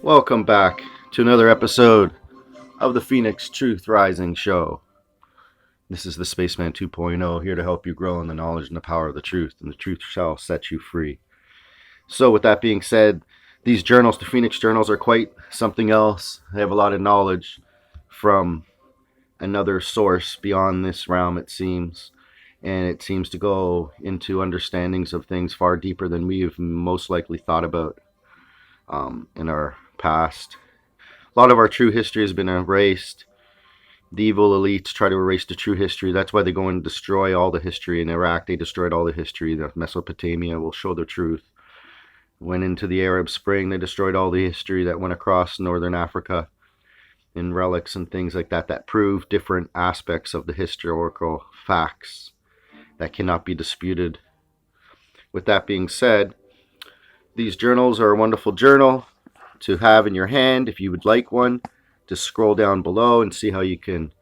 Welcome back to another episode of the Phoenix Truth Rising Show. This is the Spaceman 2.0, here to help you grow in the knowledge and the power of the truth, and the truth shall set you free. So with that being said, these journals, the Phoenix journals, are quite something else. They have a lot of knowledge from another source beyond this realm, it seems. And it seems to go into understandings of things far deeper than we've most likely thought about in our past. A lot of our true history has been erased. The evil elites try to erase the true history. That's why they go and destroy all the history. In Iraq, they destroyed all the history. The Mesopotamia will show the truth. Went into the Arab Spring, they destroyed all the history that went across northern Africa in relics and things like that that prove different aspects of the historical facts that cannot be disputed. With that being said, these journals are a wonderful journal to have in your hand. If you would like one, just scroll down below and see how you can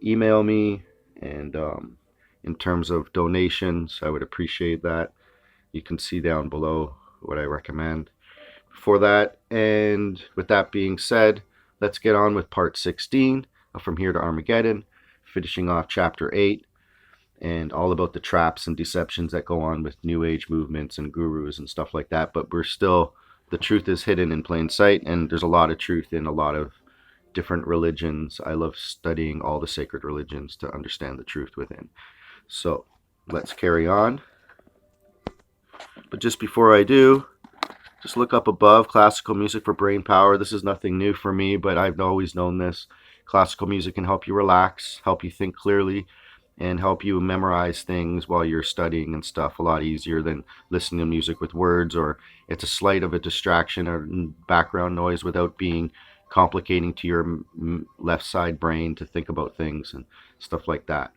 email me. And in terms of donations, I would appreciate that. You can see down below what I recommend for that. And with that being said, let's get on with part 16 of From Here to Armageddon, finishing off chapter 8, and all about the traps and deceptions that go on with New Age movements and gurus and stuff like that. But the truth is hidden in plain sight, and there's a lot of truth in a lot of different religions. I love studying all the sacred religions to understand the truth within. So let's carry on. But just before I do, just look up above, classical music for brain power. This is nothing new for me, but I've always known this. Classical music can help you relax, help you think clearly, and help you memorize things while you're studying and stuff a lot easier than listening to music with words, or it's a slight of a distraction or background noise without being complicating to your left side brain to think about things and stuff like that.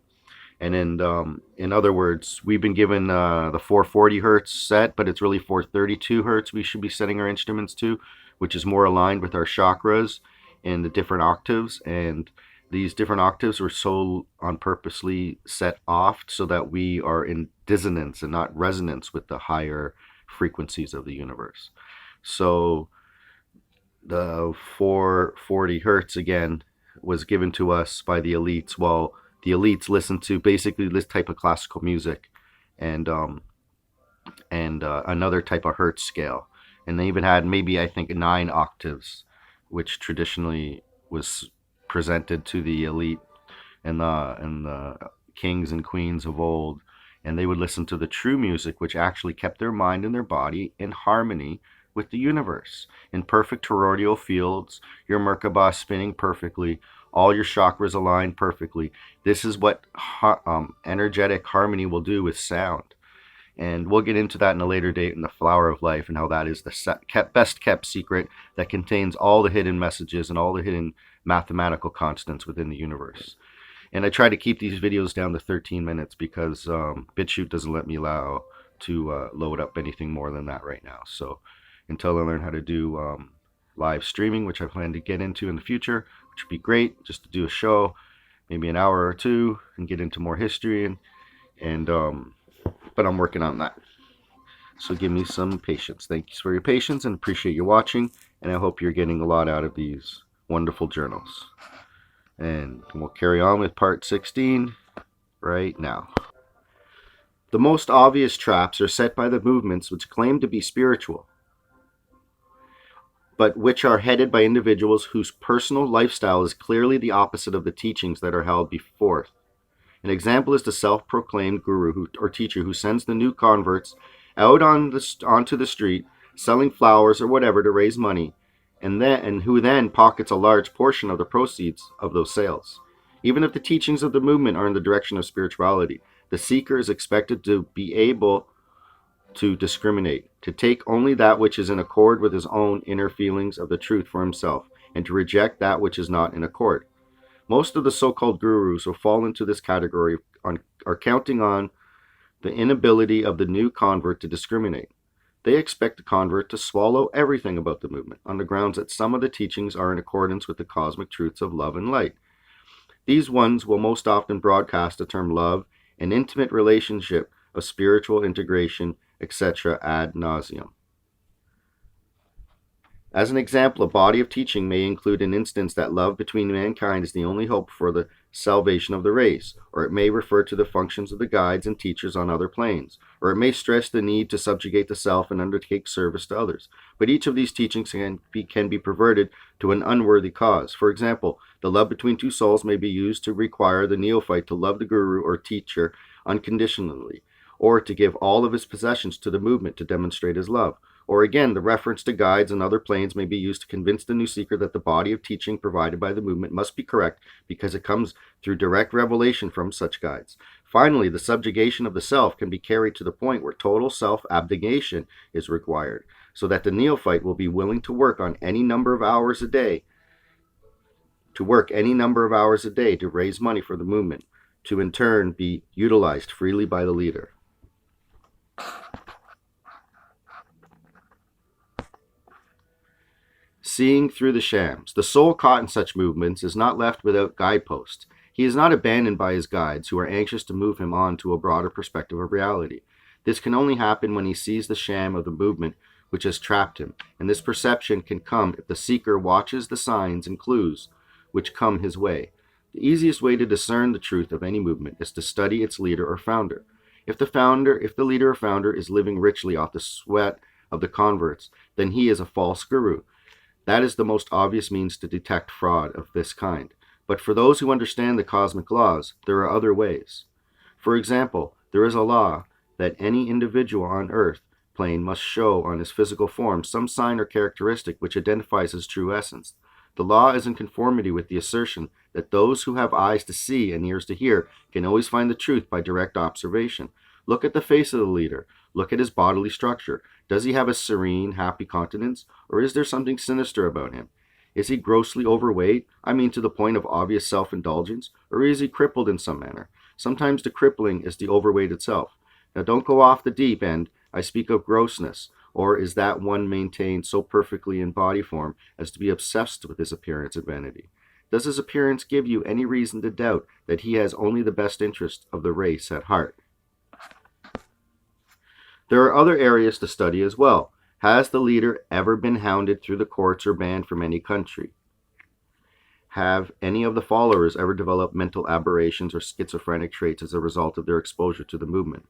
And in other words, we've been given the 440 hertz set, but it's really 432 hertz we should be setting our instruments to, which is more aligned with our chakras and the different octaves. And these different octaves were so on purposely set off so that we are in dissonance and not resonance with the higher frequencies of the universe. So the 440 hertz again was given to us by the elites. Well, the elites listen to basically this type of classical music and another type of hertz scale. And they even had maybe, I think, 9 octaves, which traditionally was presented to the elite and the kings and queens of old. And they would listen to the true music, which actually kept their mind and their body in harmony with the universe, in perfect toroidal fields, your Merkaba spinning perfectly, all your chakras aligned perfectly. This is what energetic harmony will do with sound. And we'll get into that in a later date in the Flower of Life, and how that is the best kept secret that contains all the hidden messages and all the hidden mathematical constants within the universe. And I try to keep these videos down to 13 minutes because BitChute doesn't let me allow to load up anything more than that right now. So until I learn how to do live streaming, which I plan to get into in the future, which would be great, just to do a show, maybe an hour or two, and get into more history, but I'm working on that. So give me some patience. Thanks for your patience and appreciate you watching, and I hope you're getting a lot out of these wonderful journals. And we'll carry on with part 16 right now. The most obvious traps are set by the movements which claim to be spiritual, but which are headed by individuals whose personal lifestyle is clearly the opposite of the teachings that are held before. An example is the self-proclaimed guru or teacher who sends the new converts out onto the street, selling flowers or whatever to raise money, and who then pockets a large portion of the proceeds of those sales. Even if the teachings of the movement are in the direction of spirituality, the seeker is expected to be able to discriminate, to take only that which is in accord with his own inner feelings of the truth for himself, and to reject that which is not in accord. Most of the so-called gurus who fall into this category are counting on the inability of the new convert to discriminate. They expect the convert to swallow everything about the movement on the grounds that some of the teachings are in accordance with the cosmic truths of love and light. These ones will most often broadcast the term love, an intimate relationship of spiritual integration, etc. ad nauseum. As an example, a body of teaching may include an instance that love between mankind is the only hope for the salvation of the race, or it may refer to the functions of the guides and teachers on other planes, or it may stress the need to subjugate the self and undertake service to others. But each of these teachings can be perverted to an unworthy cause. For example, the love between two souls may be used to require the neophyte to love the guru or teacher unconditionally, or to give all of his possessions to the movement to demonstrate his love. Or again, the reference to guides and other planes may be used to convince the new seeker that the body of teaching provided by the movement must be correct because it comes through direct revelation from such guides. Finally, the subjugation of the self can be carried to the point where total self-abnegation is required, so that the neophyte will be willing to work any number of hours a day to raise money for the movement, to in turn be utilized freely by the leader. Seeing through the shams. The soul caught in such movements is not left without guideposts. He is not abandoned by his guides, who are anxious to move him on to a broader perspective of reality. This can only happen when he sees the sham of the movement which has trapped him, and this perception can come if the seeker watches the signs and clues which come his way. The easiest way to discern the truth of any movement is to study its leader or founder. If the leader or founder is living richly off the sweat of the converts, then he is a false guru. That is the most obvious means to detect fraud of this kind. But for those who understand the cosmic laws, there are other ways. For example, there is a law that any individual on Earth plane must show on his physical form some sign or characteristic which identifies his true essence. The law is in conformity with the assertion that those who have eyes to see and ears to hear can always find the truth by direct observation. Look at the face of the leader. Look at his bodily structure. Does he have a serene, happy countenance, or is there something sinister about him? Is he grossly overweight, to the point of obvious self-indulgence, or is he crippled in some manner? Sometimes the crippling is the overweight itself. Now don't go off the deep end. I speak of grossness, or is that one maintained so perfectly in body form as to be obsessed with his appearance and vanity? Does his appearance give you any reason to doubt that he has only the best interest of the race at heart? There are other areas to study as well. Has the leader ever been hounded through the courts or banned from any country? Have any of the followers ever developed mental aberrations or schizophrenic traits as a result of their exposure to the movement?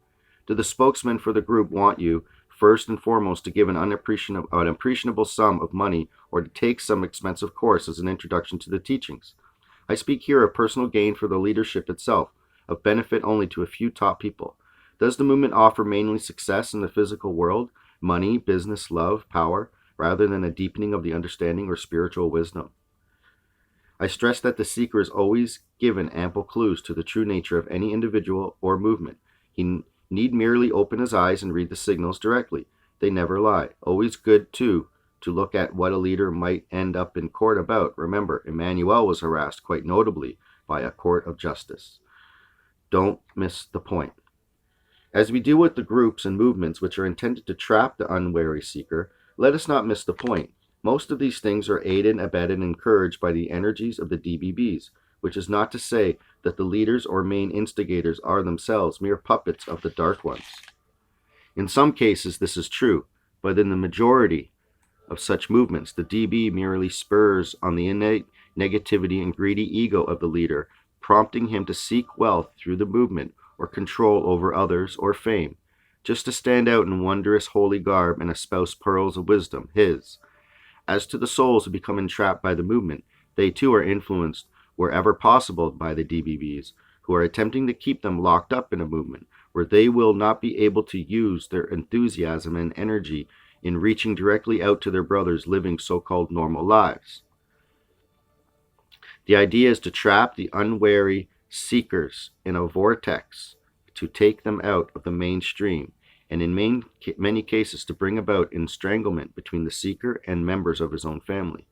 Do the spokesmen for the group want you, first and foremost, to give an appreciable sum of money or to take some expensive course as an introduction to the teachings? I speak here of personal gain for the leadership itself, of benefit only to a few top people. Does the movement offer mainly success in the physical world, money, business, love, power, rather than a deepening of the understanding or spiritual wisdom? I stress that the seeker is always given ample clues to the true nature of any individual or movement. He need merely open his eyes and read the signals directly. They never lie. Always good, too, to look at what a leader might end up in court about. Remember, Emmanuel was harassed quite notably by a court of justice. Don't miss the point. As we deal with the groups and movements which are intended to trap the unwary seeker, let us not miss the point. Most of these things are aided, abetted, and encouraged by the energies of the DBBs, which is not to say that the leaders or main instigators are themselves mere puppets of the Dark Ones. In some cases this is true, but in the majority of such movements, the DB merely spurs on the innate negativity and greedy ego of the leader, prompting him to seek wealth through the movement or control over others or fame, just to stand out in wondrous holy garb and espouse pearls of wisdom, his. As to the souls who become entrapped by the movement, they too are influenced wherever possible by the DBBs, who are attempting to keep them locked up in a movement where they will not be able to use their enthusiasm and energy in reaching directly out to their brothers living so-called normal lives. The idea is to trap the unwary seekers in a vortex, to take them out of the mainstream, and in many cases to bring about estrangement between the seeker and members of his own family.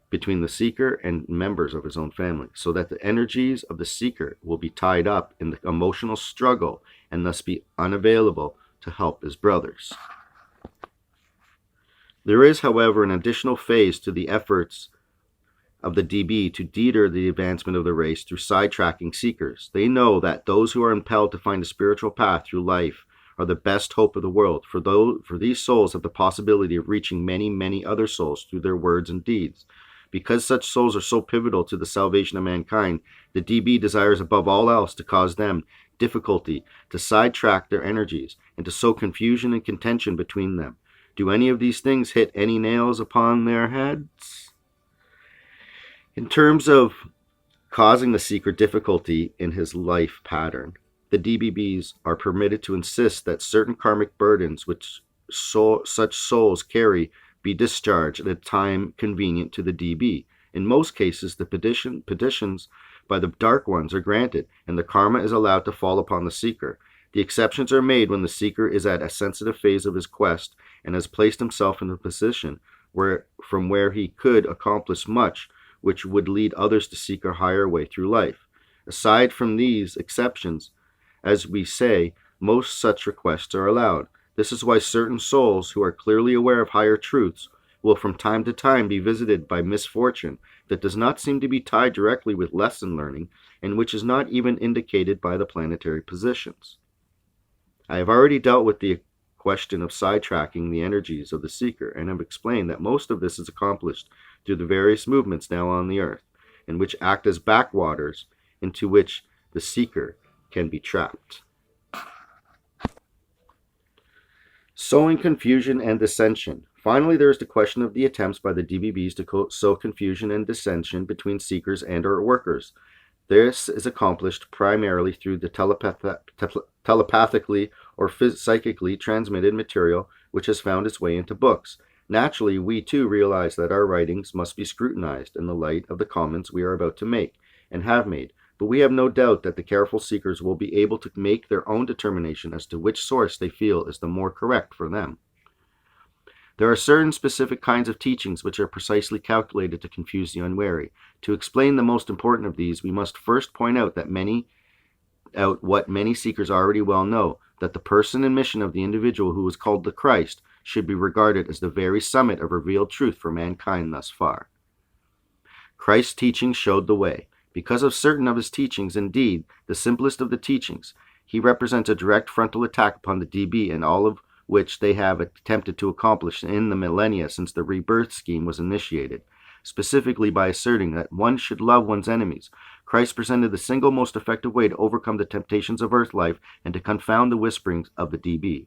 Between the seeker and members of his own family, so that the energies of the seeker will be tied up in the emotional struggle and thus be unavailable to help his brothers. There is, however, an additional phase to the efforts of the DB to deter the advancement of the race through sidetracking seekers. They know that those who are impelled to find a spiritual path through life are the best hope of the world, for these souls have the possibility of reaching many, many other souls through their words and deeds. Because such souls are so pivotal to the salvation of mankind, the DB desires above all else to cause them difficulty, to sidetrack their energies, and to sow confusion and contention between them. Do any of these things hit any nails upon their heads? In terms of causing the seeker difficulty in his life pattern, the DBBs are permitted to insist that certain karmic burdens which such souls carry be discharged at a time convenient to the DB. In most cases, the petitions by the Dark Ones are granted, and the karma is allowed to fall upon the seeker. The exceptions are made when the seeker is at a sensitive phase of his quest and has placed himself in a position from where he could accomplish much which would lead others to seek a higher way through life. Aside from these exceptions, as we say, most such requests are allowed. This is why certain souls who are clearly aware of higher truths will from time to time be visited by misfortune that does not seem to be tied directly with lesson learning and which is not even indicated by the planetary positions. I have already dealt with the question of sidetracking the energies of the seeker and have explained that most of this is accomplished through the various movements now on the earth, and which act as backwaters into which the seeker can be trapped. Sowing confusion and dissension. Finally, there is the question of the attempts by the DBBs to sow confusion and dissension between seekers and or workers. This is accomplished primarily through the telepathically or psychically transmitted material which has found its way into books. Naturally, we too realize that our writings must be scrutinized in the light of the comments we are about to make and have made, but we have no doubt that the careful seekers will be able to make their own determination as to which source they feel is the more correct for them. There are certain specific kinds of teachings which are precisely calculated to confuse the unwary. To explain the most important of these, we must first point out what many seekers already well know, that the person and mission of the individual who is called the Christ should be regarded as the very summit of revealed truth for mankind thus far. Christ's teachings showed the way. Because of certain of his teachings, indeed, the simplest of the teachings, he represents a direct frontal attack upon the DB and all of which they have attempted to accomplish in the millennia since the rebirth scheme was initiated. Specifically by asserting that one should love one's enemies, Christ presented the single most effective way to overcome the temptations of earth life and to confound the whisperings of the DB.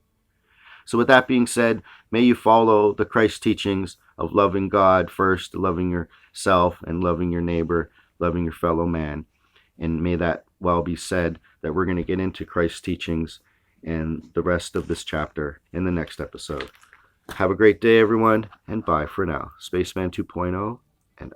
So with that being said, may you follow the Christ teachings of loving God first, loving yourself and loving your neighbor, loving your fellow man. And may that well be said, that we're going to get into Christ's teachings and the rest of this chapter in the next episode. Have a great day, everyone, and bye for now. Spaceman 2.0 and